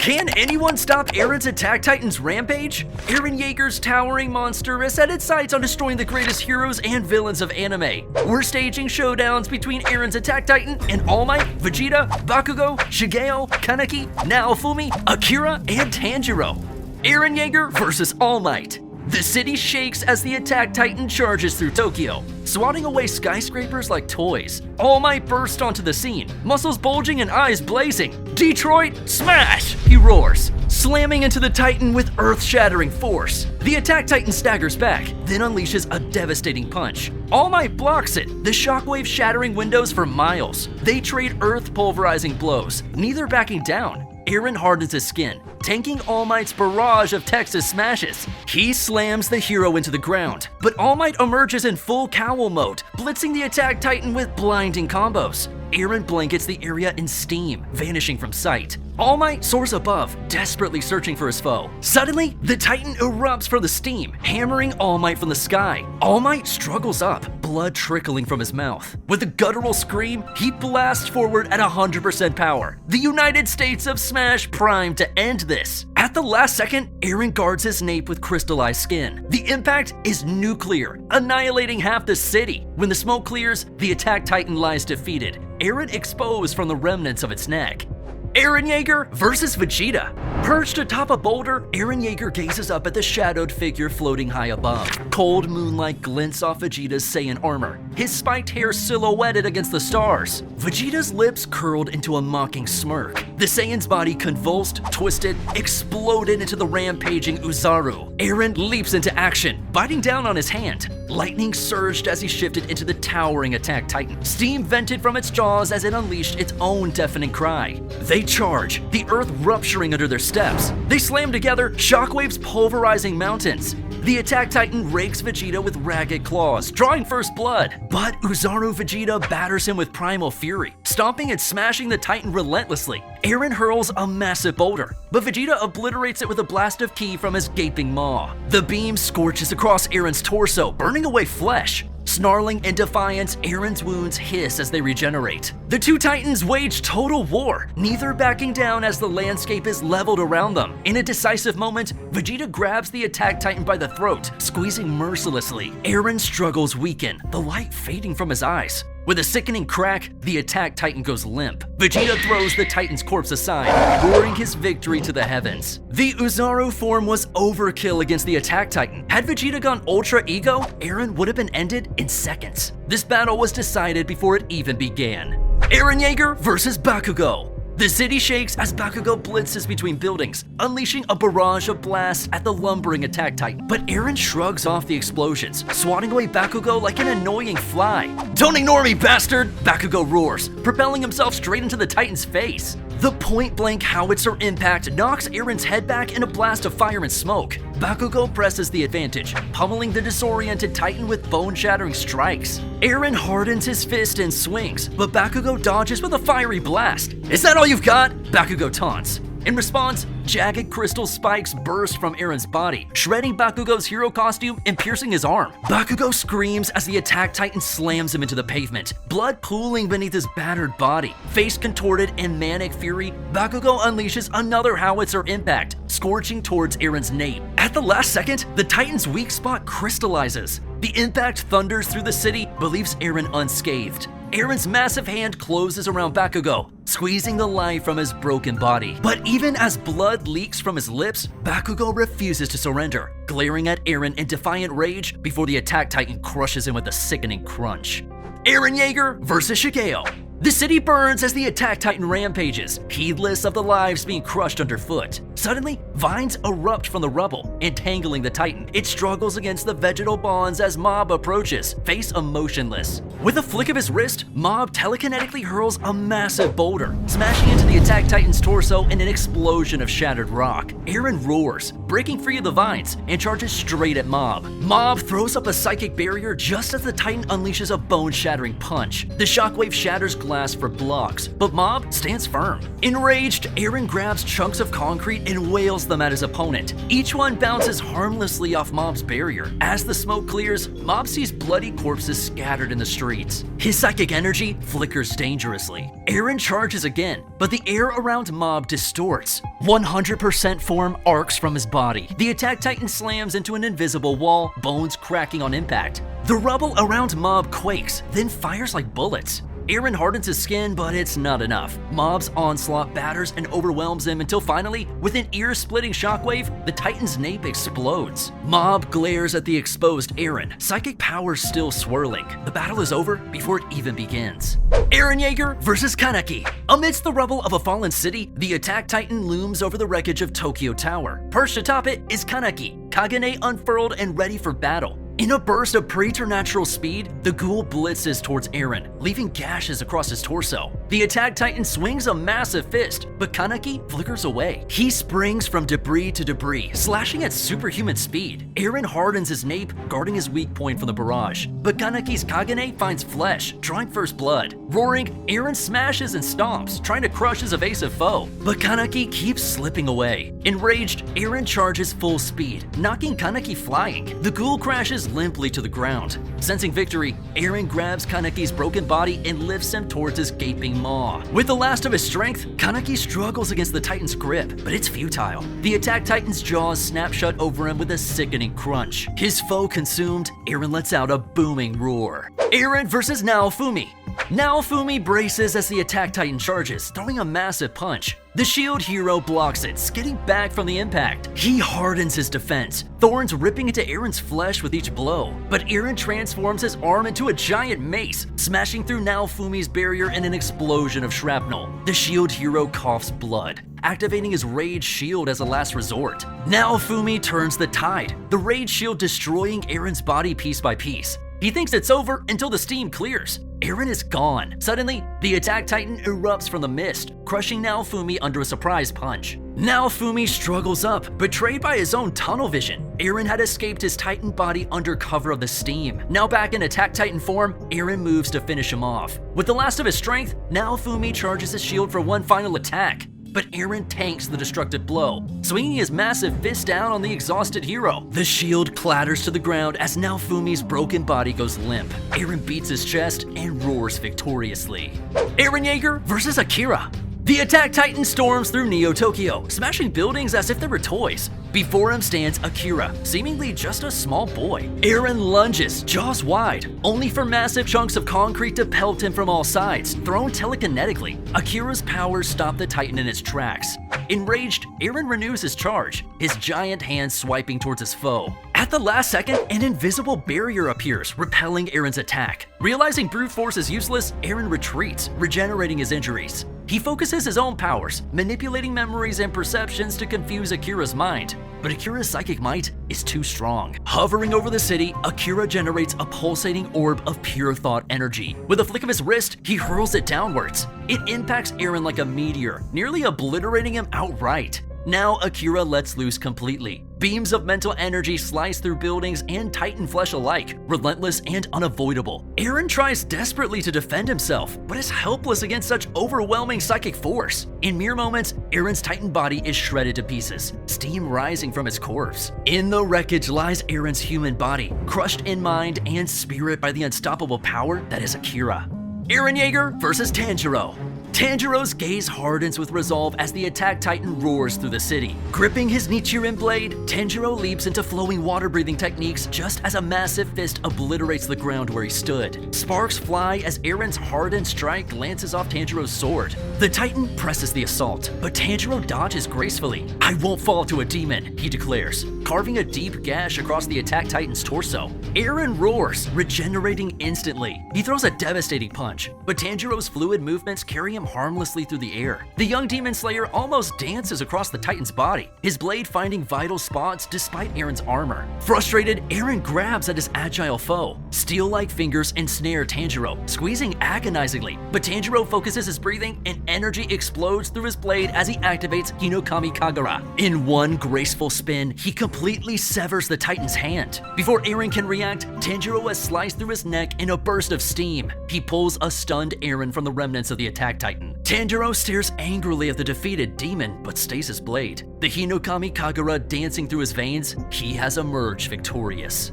Can anyone stop Eren's Attack Titan's rampage? Eren Yeager's towering monster has set its sights on destroying the greatest heroes and villains of anime. We're staging showdowns between Eren's Attack Titan and All Might, Vegeta, Bakugo, Shigeo, Kaneki, Naofumi, Akira, and Tanjiro. Eren Yeager versus All Might. The city shakes as the Attack Titan charges through Tokyo, swatting away skyscrapers like toys. All Might bursts onto the scene, muscles bulging and eyes blazing. "Detroit, smash!" he roars, slamming into the Titan with earth-shattering force. The Attack Titan staggers back, then unleashes a devastating punch. All Might blocks it, the shockwave shattering windows for miles. They trade earth-pulverizing blows, neither backing down. Eren hardens his skin, tanking All Might's barrage of Texas smashes. He slams the hero into the ground, but All Might emerges in full cowl mode, blitzing the Attack Titan with blinding combos. Eren blankets the area in steam, vanishing from sight. All Might soars above, desperately searching for his foe. Suddenly, the Titan erupts from the steam, hammering All Might from the sky. All Might struggles up, blood trickling from his mouth. With a guttural scream, he blasts forward at 100% power. The United States of Smash primed to end this. At the last second, Eren guards his nape with crystallized skin. The impact is nuclear, annihilating half the city. When the smoke clears, the Attack Titan lies defeated, Eren exposed from the remnants of its neck. Eren Yeager versus Vegeta. Perched atop a boulder, Eren Yeager gazes up at the shadowed figure floating high above. Cold moonlight glints off Vegeta's Saiyan armor, his spiked hair silhouetted against the stars. Vegeta's lips curled into a mocking smirk. The Saiyan's body convulsed, twisted, exploded into the rampaging Uzaru. Eren leaps into action, biting down on his hand. Lightning surged as he shifted into the towering Attack Titan. Steam vented from its jaws as it unleashed its own deafening cry. They charge, the earth rupturing under their steps. They slam together, shockwaves pulverizing mountains. The Attack Titan rakes Vegeta with ragged claws, drawing first blood. But Uzaru Vegeta batters him with primal fury, stomping and smashing the Titan relentlessly. Eren hurls a massive boulder, but Vegeta obliterates it with a blast of ki from his gaping maw. The beam scorches across Eren's torso, burning away flesh. Snarling in defiance, Eren's wounds hiss as they regenerate. The two titans wage total war, neither backing down as the landscape is leveled around them. In a decisive moment, Vegeta grabs the Attack Titan by the throat, squeezing mercilessly. Eren's struggles weaken, the light fading from his eyes. With a sickening crack, the Attack Titan goes limp. Vegeta throws the Titan's corpse aside, roaring his victory to the heavens. The Uzaru form was overkill against the Attack Titan. Had Vegeta gone Ultra Ego, Eren would have been ended in seconds. This battle was decided before it even began. Eren Yeager versus Bakugo. The city shakes as Bakugo blitzes between buildings, unleashing a barrage of blasts at the lumbering Attack Titan. But Eren shrugs off the explosions, swatting away Bakugo like an annoying fly. "Don't ignore me, bastard!" Bakugo roars, propelling himself straight into the Titan's face. The point-blank howitzer impact knocks Eren's head back in a blast of fire and smoke. Bakugo presses the advantage, pummeling the disoriented Titan with bone-shattering strikes. Eren hardens his fist and swings, but Bakugo dodges with a fiery blast. "Is that all you've got?" Bakugo taunts. In response, jagged crystal spikes burst from Eren's body, shredding Bakugo's hero costume and piercing his arm. Bakugo screams as the Attack Titan slams him into the pavement, blood pooling beneath his battered body. Face contorted in manic fury, Bakugo unleashes another howitzer impact, scorching towards Eren's nape. At the last second, the Titan's weak spot crystallizes. The impact thunders through the city, but leaves Eren unscathed. Eren's massive hand closes around Bakugo, squeezing the life from his broken body. But even as blood leaks from his lips, Bakugo refuses to surrender, glaring at Eren in defiant rage before the Attack Titan crushes him with a sickening crunch. Eren Yeager versus Shigeo. The city burns as the Attack Titan rampages, heedless of the lives being crushed underfoot. Suddenly, vines erupt from the rubble, entangling the Titan. It struggles against the vegetal bonds as Mob approaches, face emotionless. With a flick of his wrist, Mob telekinetically hurls a massive boulder, smashing into the Attack Titan's torso in an explosion of shattered rock. Eren roars, breaking free of the vines, and charges straight at Mob. Mob throws up a psychic barrier just as the Titan unleashes a bone-shattering punch. The shockwave shatters glass for blocks, but Mob stands firm. Enraged, Eren grabs chunks of concrete and wails them at his opponent. Each one bounces harmlessly off Mob's barrier. As the smoke clears, Mob sees bloody corpses scattered in the street. streets. His psychic energy flickers dangerously. Eren charges again, but the air around Mob distorts. 100% form arcs from his body. The Attack Titan slams into an invisible wall, bones cracking on impact. The rubble around Mob quakes, then fires like bullets. Eren hardens his skin, but it's not enough. Mob's onslaught batters and overwhelms him until finally, with an ear-splitting shockwave, the Titan's nape explodes. Mob glares at the exposed Eren, psychic power still swirling. The battle is over before it even begins. Eren Yeager versus Kaneki. Amidst the rubble of a fallen city, the Attack Titan looms over the wreckage of Tokyo Tower. Perched atop it is Kaneki, Kagane unfurled and ready for battle. In a burst of preternatural speed, the ghoul blitzes towards Eren, leaving gashes across his torso. The Attack Titan swings a massive fist, but Kaneki flickers away. He springs from debris to debris, slashing at superhuman speed. Eren hardens his nape, guarding his weak point from the barrage. But Kaneki's Kagane finds flesh, drawing first blood. Roaring, Eren smashes and stomps, trying to crush his evasive foe. But Kaneki keeps slipping away. Enraged, Eren charges full speed, knocking Kaneki flying. The ghoul crashes limply to the ground. Sensing victory, Eren grabs Kaneki's broken body and lifts him towards his gaping maw. With the last of his strength, Kaneki struggles against the Titan's grip, but it's futile. The Attack Titan's jaws snap shut over him with a sickening crunch. His foe consumed, Eren lets out a booming roar. Eren versus Naofumi. Naofumi braces as the Attack Titan charges, throwing a massive punch. The shield hero blocks it, skidding back from the impact. He hardens his defense, thorns ripping into Eren's flesh with each blow. But Eren transforms his arm into a giant mace, smashing through Naofumi's barrier in an explosion of shrapnel. The shield hero coughs blood, activating his Rage Shield as a last resort. Naofumi turns the tide, the Rage Shield destroying Eren's body piece by piece. He thinks it's over until the steam clears. Eren is gone. Suddenly, the Attack Titan erupts from the mist, crushing Naofumi under a surprise punch. Naofumi struggles up, betrayed by his own tunnel vision. Eren had escaped his Titan body under cover of the steam. Now back in Attack Titan form, Eren moves to finish him off. With the last of his strength, Naofumi charges his shield for one final attack. But Eren tanks the destructive blow, swinging his massive fist down on the exhausted hero. The shield clatters to the ground as Naofumi's broken body goes limp. Eren beats his chest and roars victoriously. Eren Yeager versus Akira. The Attack Titan storms through Neo-Tokyo, smashing buildings as if they were toys. Before him stands Akira, seemingly just a small boy. Eren lunges, jaws wide, only for massive chunks of concrete to pelt him from all sides, thrown telekinetically. Akira's powers stop the Titan in its tracks. Enraged, Eren renews his charge, his giant hand swiping towards his foe. At the last second, an invisible barrier appears, repelling Eren's attack. Realizing brute force is useless, Eren retreats, regenerating his injuries. He focuses his own powers, manipulating memories and perceptions to confuse Akira's mind. But Akira's psychic might is too strong. Hovering over the city, Akira generates a pulsating orb of pure thought energy. With a flick of his wrist, he hurls it downwards. It impacts Eren like a meteor, nearly obliterating him outright. Now Akira lets loose completely. Beams of mental energy slice through buildings and Titan flesh alike, relentless and unavoidable. Eren tries desperately to defend himself, but is helpless against such overwhelming psychic force. In mere moments, Eren's Titan body is shredded to pieces, steam rising from its corpse. In the wreckage lies Eren's human body, crushed in mind and spirit by the unstoppable power that is Akira. Eren Yeager versus Tanjiro. Tanjiro's gaze hardens with resolve as the Attack Titan roars through the city. Gripping his Nichiren blade, Tanjiro leaps into flowing water-breathing techniques just as a massive fist obliterates the ground where he stood. Sparks fly as Eren's hardened strike glances off Tanjiro's sword. The Titan presses the assault, but Tanjiro dodges gracefully. "I won't fall to a demon," he declares, carving a deep gash across the Attack Titan's torso. Eren roars, regenerating instantly. He throws a devastating punch, but Tanjiro's fluid movements carry him harmlessly through the air. The young demon slayer almost dances across the Titan's body, his blade finding vital spots despite Eren's armor. Frustrated, Eren grabs at his agile foe. Steel-like fingers ensnare Tanjiro, squeezing agonizingly, but Tanjiro focuses his breathing and energy explodes through his blade as he activates Hinokami Kagura. In one graceful spin, he completely severs the Titan's hand. Before Eren can react, Tanjiro has sliced through his neck in a burst of steam. He pulls a stunned Eren from the remnants of the Attack Titan. Tanjiro stares angrily at the defeated demon, but stays his blade. The Hinokami Kagura dancing through his veins, he has emerged victorious.